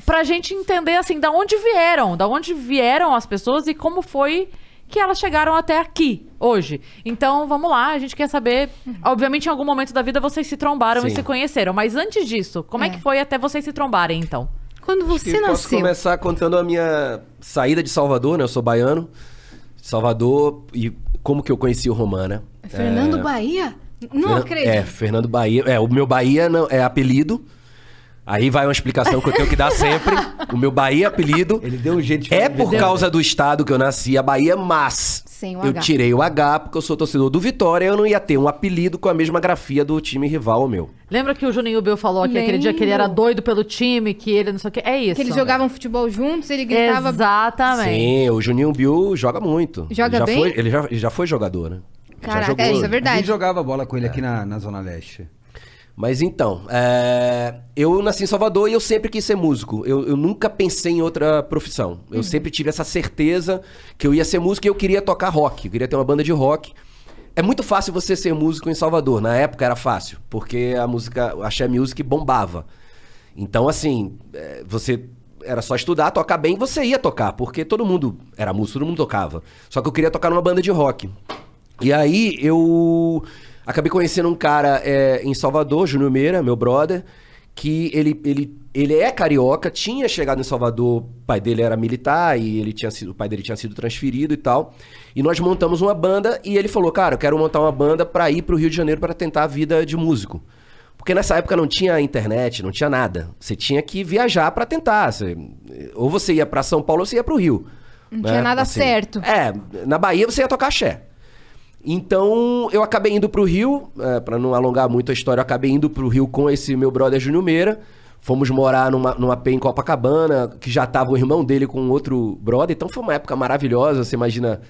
Pra gente entender, assim, da onde vieram as pessoas e como foi que elas chegaram até aqui, hoje. Então, vamos lá, a gente quer saber... Obviamente, em algum momento da vida, vocês se trombaram e se conheceram. Mas antes disso, como é que foi até vocês se trombarem, então? Quando você nasceu... Posso começar contando a minha saída de Salvador, né? Eu sou baiano. Salvador, e como que eu conheci o Romã, né? Fernando Bahia? Não acredito. Fernando Bahia. O meu Bahia não, é apelido. Aí vai uma explicação que eu tenho que dar sempre. O meu Bahia apelido. Ele deu um jeito de por causa do estado que eu nasci, a Bahia, mas sem o eu H. tirei o H porque eu sou torcedor do Vitória e eu não ia ter um apelido com a mesma grafia do time rival ao meu. Lembra que o Juninho Bill falou aqui aquele dia que ele era doido pelo time, que ele não sei o que? É isso. Que eles jogavam futebol juntos, ele gritava... Exatamente. Sim, o Juninho Bill joga muito. Joga bem? Ele já foi jogador, né? Caraca, isso é A verdade. gente jogava bola com ele aqui na Zona Leste. Mas então, eu nasci em Salvador e eu sempre quis ser músico. Eu nunca pensei em outra profissão. Eu sempre tive essa certeza que eu ia ser músico e eu queria tocar rock. Eu queria ter uma banda de rock. É muito fácil você ser músico em Salvador. Na época era fácil, porque a música, a Axé Music bombava. Então, assim, você... Era só estudar, tocar bem, você ia tocar. Porque todo mundo era músico, todo mundo tocava. Só que eu queria tocar numa banda de rock. E aí, eu... acabei conhecendo um cara em Salvador, Júnior Meira, meu brother, que ele é carioca, tinha chegado em Salvador, o pai dele era militar e o pai dele tinha sido transferido e tal. E nós montamos uma banda e ele falou, cara, eu quero montar uma banda pra ir pro Rio de Janeiro pra tentar a vida de músico. Porque nessa época não tinha internet, não tinha nada. Você tinha que viajar pra tentar. Ou você ia pra São Paulo ou você ia pro Rio. Não tinha nada assim, certo. Na Bahia você ia tocar axé. Então, eu acabei indo pro Rio, pra não alongar muito a história, eu acabei indo pro Rio com esse meu brother Júnior Meira. Fomos morar numa AP em Copacabana, que já tava o irmão dele com outro brother. Então, foi uma época maravilhosa. Você imagina,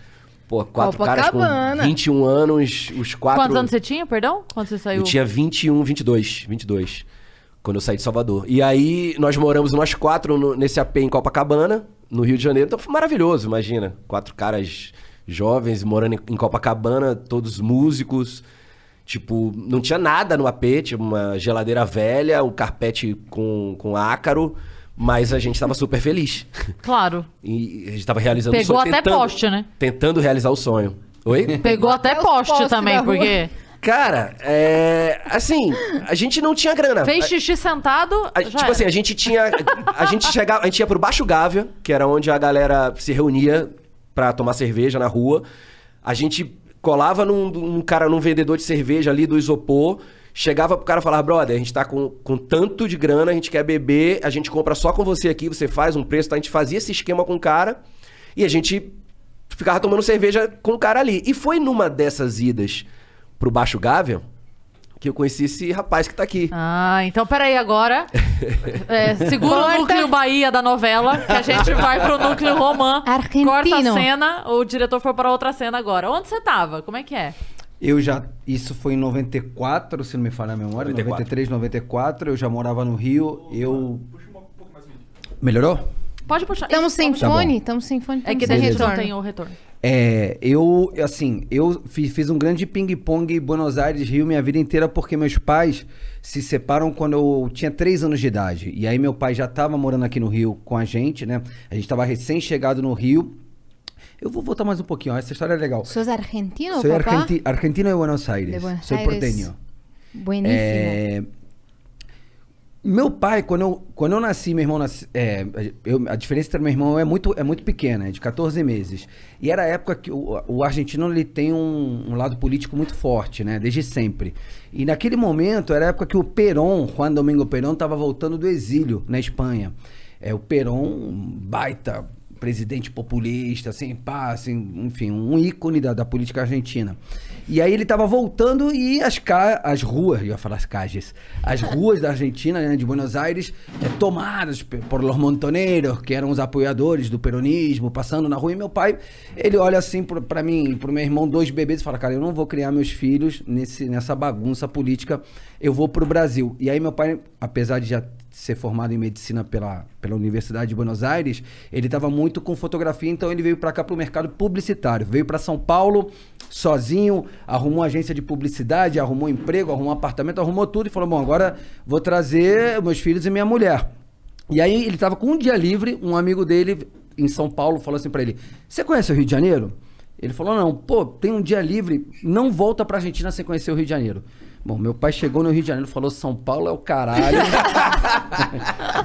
pô, 4 caras com 21 anos, os 4... Quantos anos você tinha, perdão? Quando você saiu? Eu tinha 21, 22, quando eu saí de Salvador. E aí, nós moramos nós 4 nesse AP em Copacabana, no Rio de Janeiro. Então, foi maravilhoso, imagina. 4 caras... jovens, morando em Copacabana, todos músicos. Tipo, não tinha nada no AP, tinha uma geladeira velha, um carpete com ácaro, mas a gente tava super feliz. Claro. E a gente tava realizando o sonho. Pegou até poste, né? Tentando realizar o sonho. Oi? Pegou até poste também, porque... Cara, assim, a gente não tinha grana. Fez xixi sentado, assim, a gente ia pro Baixo Gávea, que era onde a galera se reunia pra tomar cerveja na rua. A gente colava num vendedor de cerveja ali do isopor, chegava pro cara e falava, brother, a gente tá com tanto de grana, a gente quer beber, a gente compra só com você aqui, você faz um preço, tá? A gente fazia esse esquema com o cara e a gente ficava tomando cerveja com o cara ali. E foi numa dessas idas pro Baixo Gávea que eu conheci esse rapaz que tá aqui. Ah, então peraí agora. Segura o núcleo Bahia da novela, que a gente vai pro núcleo Romã. Argentino. Corta a cena, o diretor foi para outra cena agora. Onde você tava? Como é que é? Isso foi em 94, se não me falha a memória, 93, 94, eu já morava no Rio, Melhorou? Pode puxar. Estamos sem fone? Estamos sem fone. É que daí a gente não tem o retorno. Eu fiz um grande ping-pong em Buenos Aires, Rio, minha vida inteira, porque meus pais se separam quando eu tinha 3 anos de idade. E aí meu pai já estava morando aqui no Rio com a gente, né? A gente estava recém-chegado no Rio. Eu vou voltar mais um pouquinho, essa história é legal. ¿Sos argentino, Soy papá? argentino de Buenos Aires. De Buenos Soy Aires. porteño. Bueníssimo. Meu pai, quando eu nasci, meu irmão nasce, a diferença entre meu irmão é muito pequena, é de 14 meses. E era a época que o argentino ele tem um lado político muito forte, né? Desde sempre. E naquele momento era a época que o Perón, Juan Domingo Perón, estava voltando do exílio na Espanha. O Perón, baita presidente populista, assim, enfim, um ícone da política argentina. E aí ele tava voltando e as ruas, eu ia falar as cages, as ruas da Argentina, né, de Buenos Aires, tomadas por los montoneros, que eram os apoiadores do peronismo, passando na rua. E meu pai, ele olha assim pra mim, pro meu irmão, 2 bebês, e fala, cara, eu não vou criar meus filhos nessa bagunça política, eu vou pro Brasil. E aí meu pai, apesar de já ser formado em medicina pela Universidade de Buenos Aires, ele estava muito com fotografia, então ele veio para cá para o mercado publicitário. Veio para São Paulo sozinho, arrumou uma agência de publicidade, arrumou emprego, arrumou apartamento, arrumou tudo e falou, bom, agora vou trazer meus filhos e minha mulher. E aí ele tava com um dia livre, um amigo dele em São Paulo falou assim pra ele, você conhece o Rio de Janeiro? Ele falou, não, pô, tem um dia livre, não volta pra Argentina sem conhecer o Rio de Janeiro. Bom, meu pai chegou no Rio de Janeiro e falou, São Paulo é o caralho.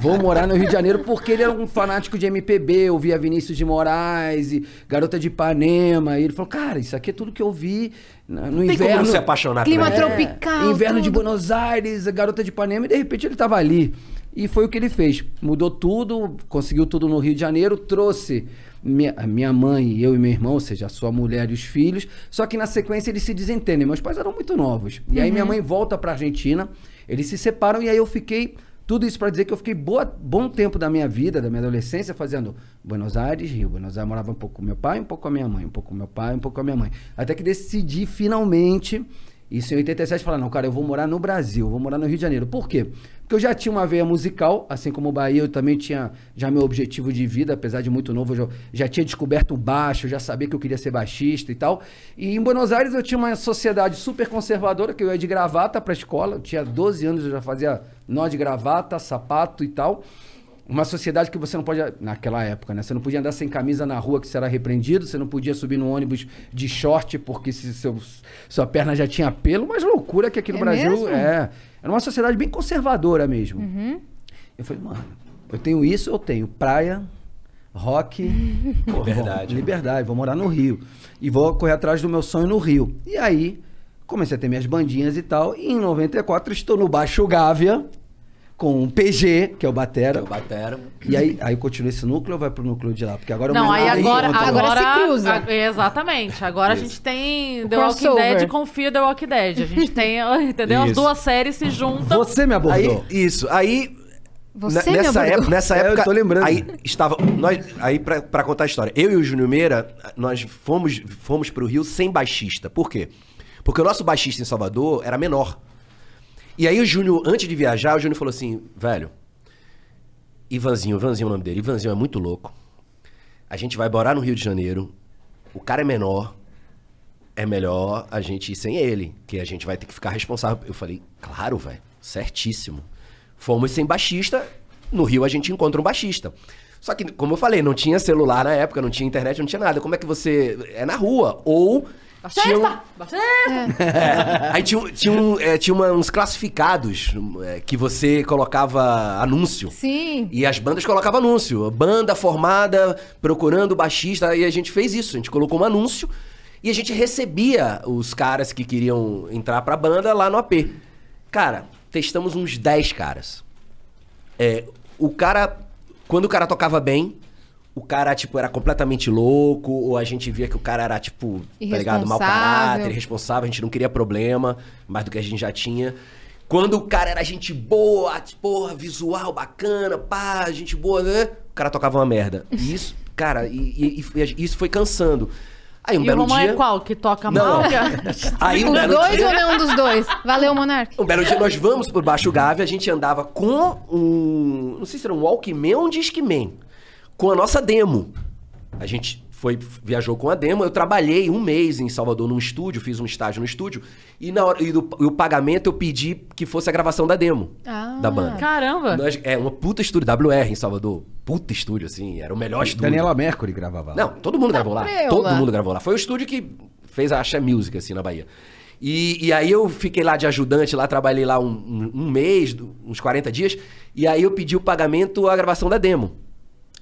Vou morar no Rio de Janeiro, porque ele era um fanático de MPB, ouvia Vinícius de Moraes e Garota de Ipanema. E ele falou, cara, isso aqui é tudo que eu vi no Tem inverno. como se apaixonar por Clima ele. tropical. Inverno de tudo. Buenos Aires, Garota de Ipanema, e de repente ele tava ali. E foi o que ele fez. Mudou tudo, conseguiu tudo no Rio de Janeiro, trouxe minha mãe, eu e meu irmão, ou seja, a sua mulher e os filhos. Só que na sequência eles se desentendem. Meus pais eram muito novos. E aí minha mãe volta pra Argentina, eles se separam e aí eu fiquei... Tudo isso pra dizer que eu fiquei bom tempo da minha vida, da minha adolescência, fazendo Buenos Aires, Rio. Buenos Aires morava um pouco com meu pai, um pouco com a minha mãe, um pouco com meu pai, um pouco com a minha mãe. Até que decidi finalmente... Isso em 87, falar, não, cara, eu vou morar no Brasil, vou morar no Rio de Janeiro. Por quê? Porque eu já tinha uma veia musical, assim como o Bahia, eu também tinha já meu objetivo de vida, apesar de muito novo, eu já tinha descoberto o baixo, já sabia que eu queria ser baixista e tal. E em Buenos Aires eu tinha uma sociedade super conservadora, que eu ia de gravata pra escola, eu tinha 12 anos, eu já fazia nó de gravata, sapato e tal. Uma sociedade que você não pode, naquela época, né? Você não podia andar sem camisa na rua que você era repreendido, você não podia subir no ônibus de short porque sua perna já tinha pelo, mas loucura que aqui no Brasil mesmo? era uma sociedade bem conservadora mesmo. Eu falei, mano, eu tenho isso, eu tenho praia, rock, liberdade, vou morar no Rio. E vou correr atrás do meu sonho no Rio. E aí, comecei a ter minhas bandinhas e tal, e em 94 estou no Baixo Gávea, com o PG, que é o batera. E aí continua esse núcleo ou vai pro núcleo de lá? Porque agora Não, aí agora se cruza. Exatamente. Agora a gente tem The Walking crossover. Dead com Fear the Walking Dead. A gente tem, entendeu? As Isso. duas séries se juntam. Você me abordou. Aí Você me nessa abordou. época, eu tô lembrando. aí estava pra contar a história. Eu e o Júnior Meira, nós fomos pro Rio sem baixista. Por quê? Porque o nosso baixista em Salvador era menor. E aí o Júnior, antes de viajar, o Júnior falou assim, velho, Ivanzinho é o nome dele, Ivanzinho é muito louco. A gente vai morar no Rio de Janeiro, o cara é menor, é melhor a gente ir sem ele, que a gente vai ter que ficar responsável. Eu falei, claro, velho, certíssimo. Fomos sem baixista, no Rio a gente encontra um baixista. Só que, como eu falei, não tinha celular na época, não tinha internet, não tinha nada. Como é que você... É na rua, ou... Baixista! Aí tinha uns classificados que você colocava anúncio. Sim. E as bandas colocavam anúncio. Banda formada, procurando baixista. E a gente fez isso. A gente colocou um anúncio e a gente recebia os caras que queriam entrar pra banda lá no AP. Cara, testamos uns 10 caras. Quando o cara tocava bem, o cara, tipo, era completamente louco, ou a gente via que o cara era, tipo, tá ligado? Mau caráter, irresponsável, a gente não queria problema, mais do que a gente já tinha. Quando o cara era gente boa, porra, visual bacana, pá, gente boa, né? O cara tocava uma merda. E isso, cara, e isso foi cansando. Aí um E o belo Romão dia... é qual? Que toca Não. mal? Aí um Os belo dois dia... ou nenhum dos dois? Valeu, Monark. Um belo dia nós vamos por Baixo Gávea, a gente andava com um... Não sei se era um Walkman ou um Discman. Com a nossa demo. A gente viajou com a demo. Eu trabalhei um mês em Salvador num estúdio, fiz um estágio no estúdio. E na hora o pagamento eu pedi que fosse a gravação da demo da banda. Caramba! Uma puta estúdio, WR em Salvador. Puta estúdio, assim, era o melhor estúdio. Daniela Mercury gravava lá. Não, todo mundo gravou lá. Preula. Todo mundo gravou lá. Foi o estúdio que fez a Axé Music, assim, na Bahia. E aí eu fiquei lá de ajudante, lá trabalhei lá um mês, uns 40 dias. E aí eu pedi o pagamento, a gravação da demo.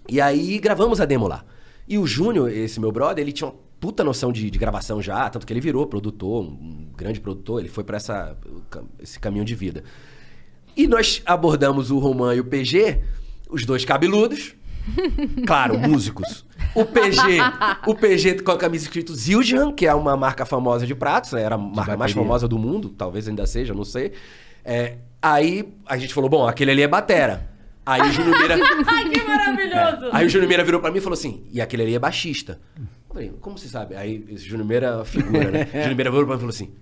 E aí gravamos a demo lá. E o Júnior, esse meu brother, ele tinha uma puta noção de gravação já, tanto que ele virou produtor, um grande produtor, ele foi pra esse caminho de vida. E nós abordamos o Romão e o PG, os dois cabeludos, claro, músicos. O PG com a camisa escrito Zildjian, que é uma marca famosa de pratos, era a marca mais famosa do mundo, talvez ainda seja, não sei. Aí a gente falou, bom, aquele ali é batera. Aí o Júnior Meira... Ai, que maravilhoso! Aí o Júnior Meira virou pra mim e falou assim, e aquele ali é baixista. Eu falei, como você sabe? Aí esse Júnior Meira é uma figura, né? O Júnior Meira virou pra mim e falou assim,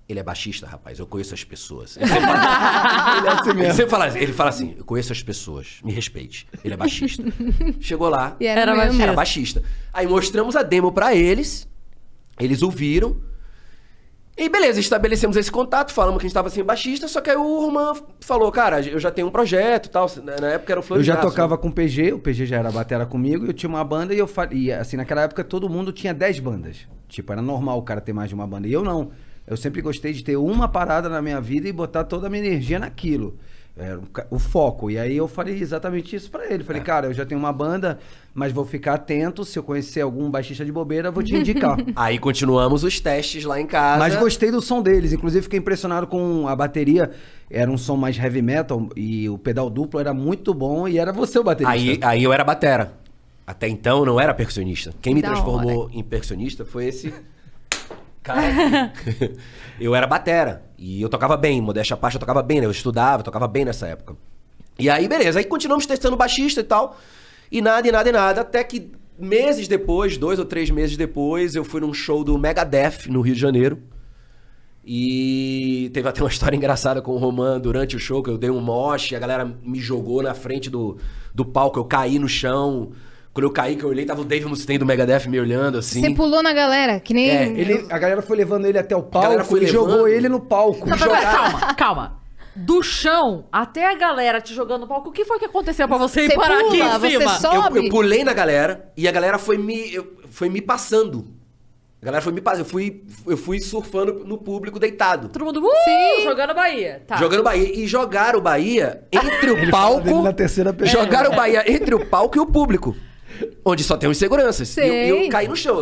ele é baixista, rapaz, eu conheço as pessoas. Ele sempre fala, ele fala assim, eu conheço as pessoas, me respeite. Ele é baixista. Chegou lá, E era mesmo. era baixista. Aí mostramos a demo pra eles, eles ouviram, E beleza, estabelecemos esse contato, falamos que a gente tava sem baixista, só que aí o Roman falou, cara, eu já tenho um projeto e tal. Na época era o Flor Eu de já Aço, tocava com o PG já era batera comigo, e eu tinha uma banda e eu falei, assim, naquela época todo mundo tinha 10 bandas. Tipo, era normal o cara ter mais de uma banda. E eu não. Eu sempre gostei de ter uma parada na minha vida e botar toda a minha energia naquilo. Era o foco. E aí eu falei exatamente isso pra ele. Falei, cara, eu já tenho uma banda, mas vou ficar atento. Se eu conhecer algum baixista de bobeira, vou te indicar. Aí continuamos os testes lá em casa. Mas gostei do som deles. Inclusive, fiquei impressionado com a bateria. Era um som mais heavy metal e o pedal duplo era muito bom. E era você o baterista. Aí eu era batera. Até então não era percussionista. Quem me Da transformou em percussionista foi esse cara aqui. Eu era batera. E eu tocava bem, modéstia à parte, eu tocava bem, né? Eu estudava, eu tocava bem nessa época. E aí, beleza. Aí continuamos testando baixista e tal. E nada. Até que meses depois, 2 ou 3 meses depois, eu fui num show do Megadeth, no Rio de Janeiro. E teve até uma história engraçada com o Roman durante o show, que eu dei um mosh, a galera me jogou na frente do palco, eu caí no chão. Quando eu caí, que eu olhei, tava o Dave Mustaine do Megadeth me olhando, assim. Você pulou na galera, que nem... A galera foi levando ele até o galera palco foi e levando. jogou ele no palco. Não, pera, calma. Do chão até a galera te jogando no palco, o que foi que aconteceu pra você ir Você parar aqui pula, em você cima? sobe. Eu pulei na galera e a galera foi me passando. A galera foi me passando. Eu fui surfando no público deitado. Todo mundo, Sim. jogando Bahia. Tá. Jogando Bahia. E jogaram o Bahia entre o Ele fala dele palco. na terceira pessoa. Jogaram o Bahia entre o palco e o público. Onde só tem os seguranças. E Sei. eu caí no chão.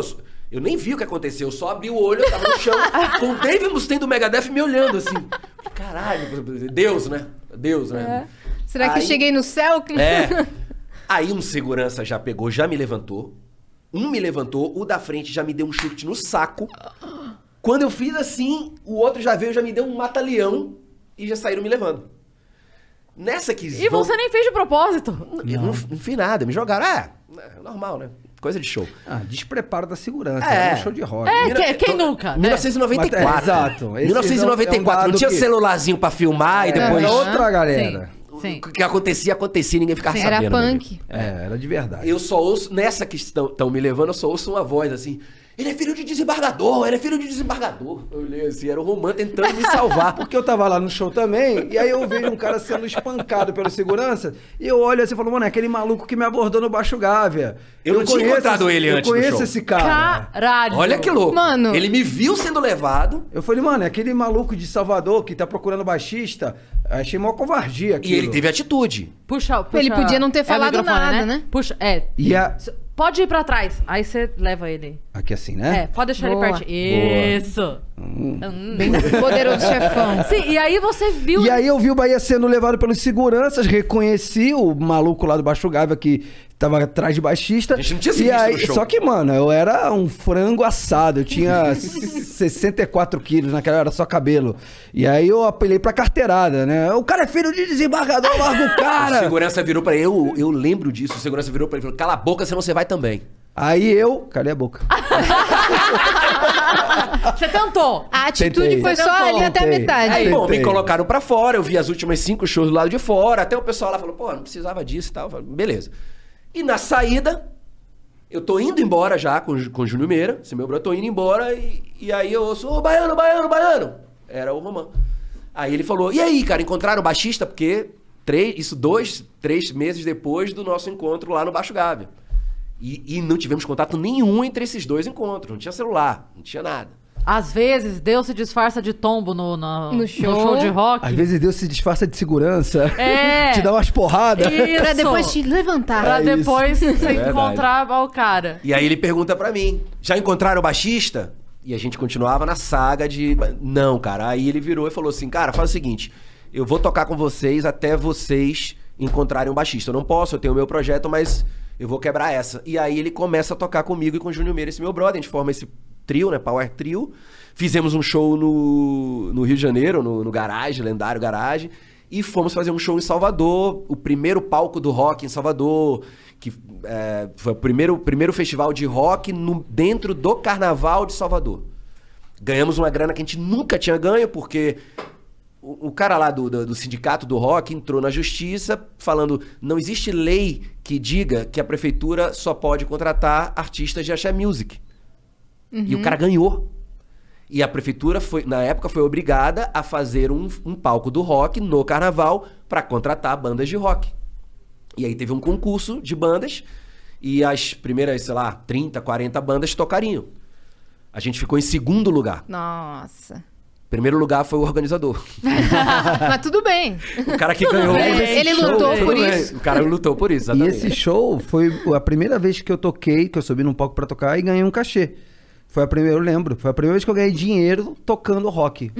Eu nem vi o que aconteceu. Eu só abri o olho, eu tava no chão, com o Dave Mustaine do Megadeth me olhando assim. Caralho, Deus, né? Deus, né? Será que eu Aí- cheguei no céu? É. Aí um segurança já pegou, já me levantou. Um me levantou, o da frente já me deu um chute no saco. Quando eu fiz assim, o outro já veio, já me deu um mata-leão e já saíram me levando. Nessa que... E você nem fez de propósito. Eu não fiz nada, me jogaram. É normal, né? Coisa de show. Ah, despreparo da segurança. É. É um show de rock. Quem nunca? né? 1994. Mas, exato. Esse 1994. é um dado não tinha que- celularzinho pra filmar e depois... Era outra galera. Sim. O que acontecia, ninguém ficava Sim, sabendo. era meu amigo. punk. Era de verdade. Eu só ouço, nessa que estão me levando, eu só ouço uma voz assim. Ele é filho de desembargador, ele é filho de desembargador. Eu olhei assim, era o Roman tentando me salvar. Porque eu tava lá no show também, e aí eu vejo um cara sendo espancado pelo segurança, e eu olho assim e falo, mano, é aquele maluco que me abordou no Baixo Gávea. Eu não tinha encontrado ele antes Eu do conheço show. esse cara. Caralho. Olha que louco. Mano. Ele me viu sendo levado Eu falei, mano, é aquele maluco de Salvador que tá procurando baixista. Achei mó covardia e aquilo. ele teve atitude. Puxa. Ele podia não ter o falado microfone, nada, né? Puxa, E a... Pode ir pra trás. Aí você leva ele. Aqui assim, né? Pode deixar Boa. ele pertinho. Isso. Bem poderoso chefão. Sim, e aí você viu... E aí eu vi o Bahia sendo levado pelos seguranças, reconheci o maluco lá do Baixo Gávea que tava atrás de baixista. A gente não tinha se E visto aí, no show. Só que, mano, eu era um frango assado. Eu tinha 64 quilos naquela era só cabelo. E aí eu apelei pra carteirada, né? O cara é filho de desembargador, larga o O cara! segurança virou pra ele, eu lembro disso, o segurança virou pra ele e falou, cala a boca, senão você vai também. Aí eu... Calei a boca. Você tentou. A atitude Tentei. foi só ali até a Tentei. metade. Aí, bom, me Tentei. colocaram pra fora, eu vi as últimas 5 shows do lado de fora, até o pessoal lá falou, pô, não precisava disso e tal. Eu falei, beleza. E na saída, eu tô indo embora já com o Júnior Meira, esse meu brother, tô indo embora e aí eu ouço, ô, baiano, baiano, baiano. Era o Roman. Aí ele falou, e aí, cara, encontraram o baixista? Porque 2, 3 meses depois do nosso encontro lá no Baixo Gávea. E não tivemos contato nenhum entre esses 2 encontros. Não tinha celular, não tinha nada. Às vezes, Deus se disfarça de tombo no show. de rock. Às vezes Deus se disfarça de segurança. É. Te dá umas porradas. Isso. Pra depois te levantar. Pra É isso. depois você Verdade. encontrar o cara. E aí ele pergunta pra mim, já encontraram o baixista? E a gente continuava na saga de... Não, cara. Aí ele virou e falou assim, cara, faz o seguinte, eu vou tocar com vocês até vocês encontrarem um baixista. Eu não posso, eu tenho o meu projeto, mas eu vou quebrar essa. E aí ele começa a tocar comigo e com o Júnior Meira, esse meu brother. A gente forma esse trio, né? Power Trio. Fizemos um show no Rio de Janeiro, no Garage, lendário Garage. E fomos fazer um show em Salvador, o primeiro palco do rock em Salvador, que foi o primeiro festival de rock dentro do Carnaval de Salvador. Ganhamos uma grana que a gente nunca tinha ganho, porque o cara lá do sindicato do rock entrou na justiça falando, não existe lei que diga que a prefeitura só pode contratar artistas de axé music. E o cara ganhou. E a prefeitura, na época, foi obrigada a fazer um palco do rock no carnaval para contratar bandas de rock. E aí teve um concurso de bandas e as primeiras, sei lá, 30, 40 bandas tocariam. A gente ficou em segundo lugar. Nossa. Primeiro lugar foi o organizador. Mas tudo bem. O cara que ganhou. Ele lutou por isso. O cara lutou por isso, E exatamente. esse show foi a primeira vez que eu toquei, que eu subi num palco pra tocar e ganhei um cachê. Eu lembro, foi a primeira vez que eu ganhei dinheiro tocando rock.